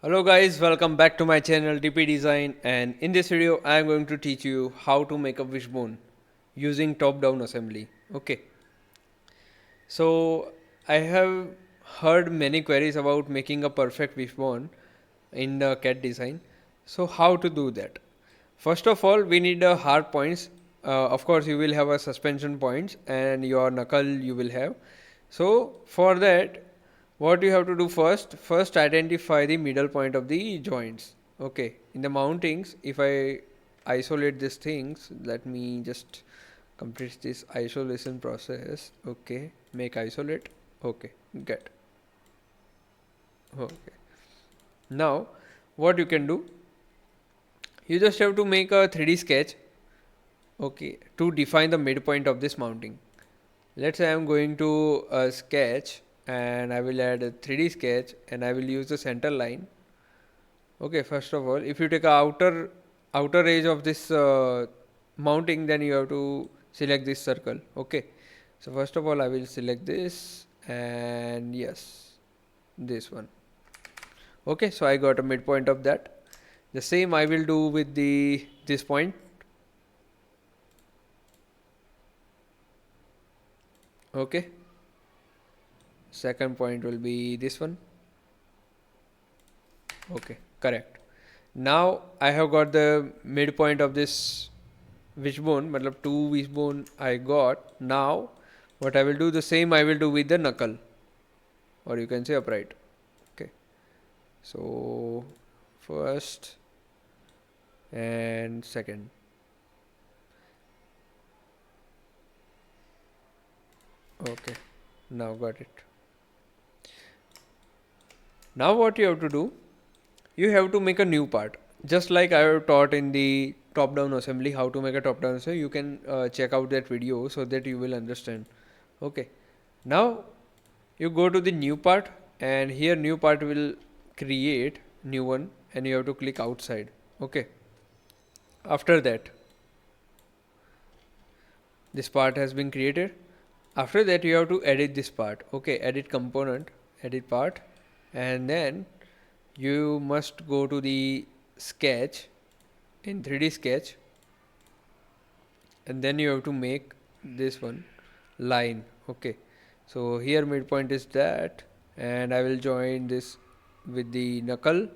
Hello guys, welcome back to my channel DP Design, and in this video I am going to teach you how to make a wishbone using top down assembly. Okay, so I have heard many queries about making a perfect wishbone in the CAD design. So how to do that? First of all, we need a hard points. Of course you will have a suspension points and your knuckle you will have. So for that, what you have to do first identify the middle point of the joints. Okay, in the mountings, if I isolate these things, let me just complete this isolation process. Okay, make isolate. Okay, get. Okay, now what you can do, you just have to make a 3D sketch. Okay, to define the midpoint of this mounting. Let's say I'm going to a sketch and I will add a 3D sketch and I will use the center line. Okay, first of all, if you take a outer edge of this mounting, then you have to select this circle. Okay, so first of all I will select this, and yes, this one. Okay, so I got a midpoint of that. The same I will do with the this point. Okay, second point will be this one. Okay, correct. Now I have got the midpoint of this wishbone, matlab two wishbone I got. Now what I will do, the same I will do with the knuckle, or you can say upright. Okay, so first and second. Okay, now got it. Now what you have to do, you have to make a new part, just like I have taught in the top down assembly how to make a top down assembly. You can check out that video so that you will understand. Okay, now you go to the new part, and here new part will create new one, and you have to click outside. Okay, after that this part has been created. After that you have to edit this part. Okay, edit component, edit part, and then you must go to the sketch in 3D sketch, and then you have to make this one line. Okay, so here midpoint is that, and I will join this with the knuckle.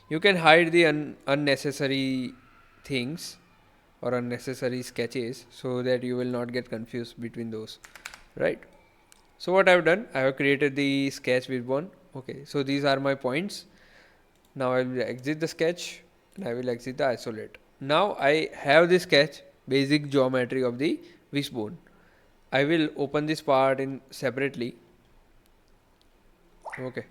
You can hide the unnecessary things or unnecessary sketches so that you will not get confused between those, right? So what I have done, I have created the sketch with one. Okay, so these are my points. Now I will exit the sketch and I will exit the isolate. Now I have the sketch basic geometry of the wishbone. I will open this part in separately. Okay,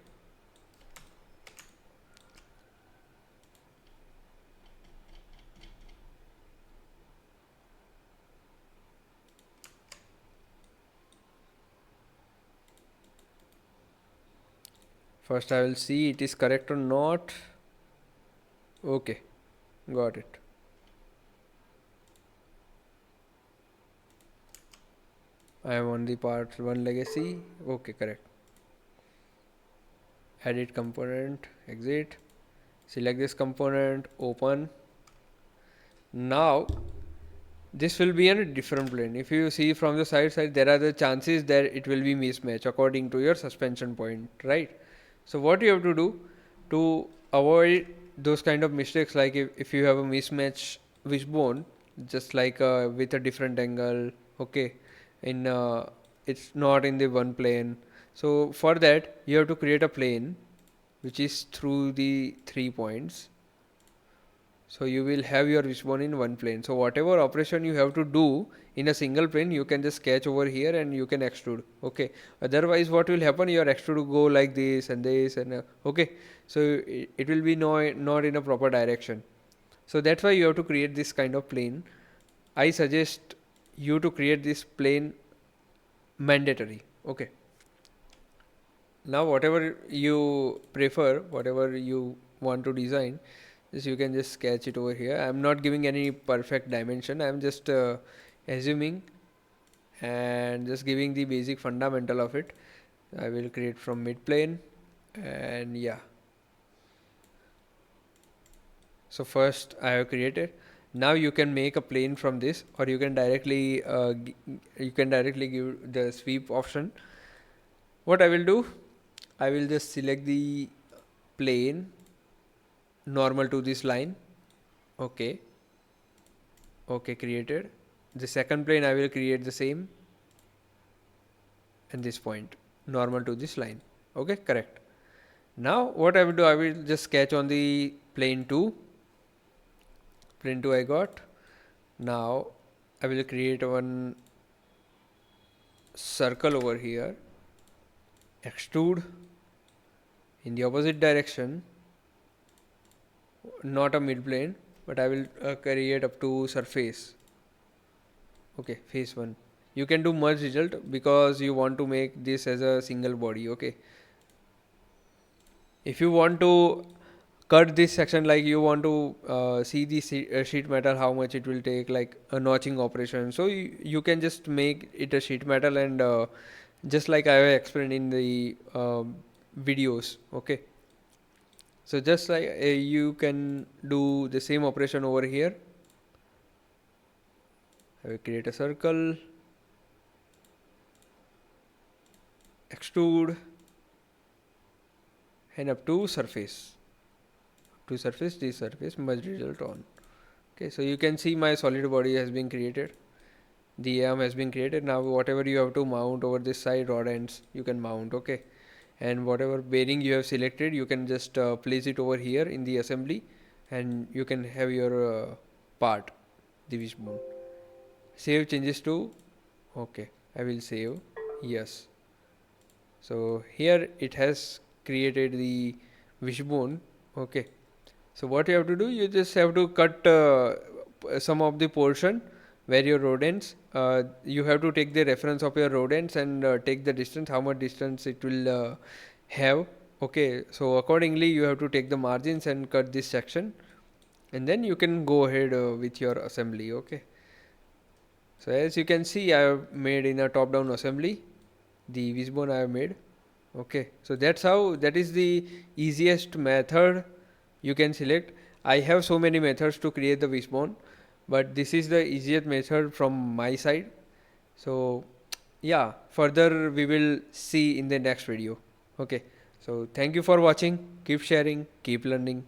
first I will see it is correct or not. Okay, got it. I am on the part 1 legacy. Okay, correct. Edit component, exit, select this component, open. Now this will be on a different plane. If you see from the side, there are the chances that it will be mismatch according to your suspension point, right? So what you have to do to avoid those kind of mistakes, like if you have a mismatch wishbone, just like with a different angle, okay, in it's not in the one plane. So for that you have to create a plane which is through the 3 points. So you will have your wishbone in one plane. So whatever operation you have to do in a single plane, you can just sketch over here and you can extrude. Okay. Otherwise, what will happen? Your extrude will go like this and this and okay. So it will be not in a proper direction. So that's why you have to create this kind of plane. I suggest you to create this plane mandatory. Okay. Now whatever you prefer, whatever you want to design, this you can just sketch it over here. I'm not giving any perfect dimension. I'm just assuming and just giving the basic fundamental of it. I will create from mid plane, and yeah, So first I have created. Now you can make a plane from this, or you can directly give the sweep option. What I will do, I will just select the plane normal to this line. Okay, okay, created. The second plane I will create the same, and this point normal to this line. Okay, correct. Now what I will do, I will just sketch on the plane 2. Plane 2 I got. Now I will create one circle over here, extrude in the opposite direction, not a mid plane, but I will create up to surface. Okay, face 1. You can do merge result because you want to make this as a single body. Okay, if you want to cut this section, like you want to see the sheet metal, how much it will take, like a notching operation, so you can just make it a sheet metal, and just like I have explained in the videos. Okay, so just like you can do the same operation over here. I will create a circle, extrude, and up to surface. To surface, this surface, merge result on. Okay, so you can see my solid body has been created. The arm has been created. Now whatever you have to mount over this side, rod ends, you can mount. Okay, and whatever bearing you have selected, you can just place it over here in the assembly, and you can have your part, the wishbone. Save changes to. Okay, I will save. Yes, so here it has created the wishbone. Okay, so what you have to do, you just have to cut some of the portion where your rod ends. You have to take the reference of your rod ends and take the distance, how much distance it will have. Okay, so accordingly you have to take the margins and cut this section, and then you can go ahead with your assembly. Okay, so as you can see, I have made in a top down assembly the wishbone I have made. Okay, so that is the easiest method you can select. I have so many methods to create the wishbone, but this is the easiest method from my side. So yeah, further we will see in the next video. Okay, so thank you for watching. Keep sharing, keep learning.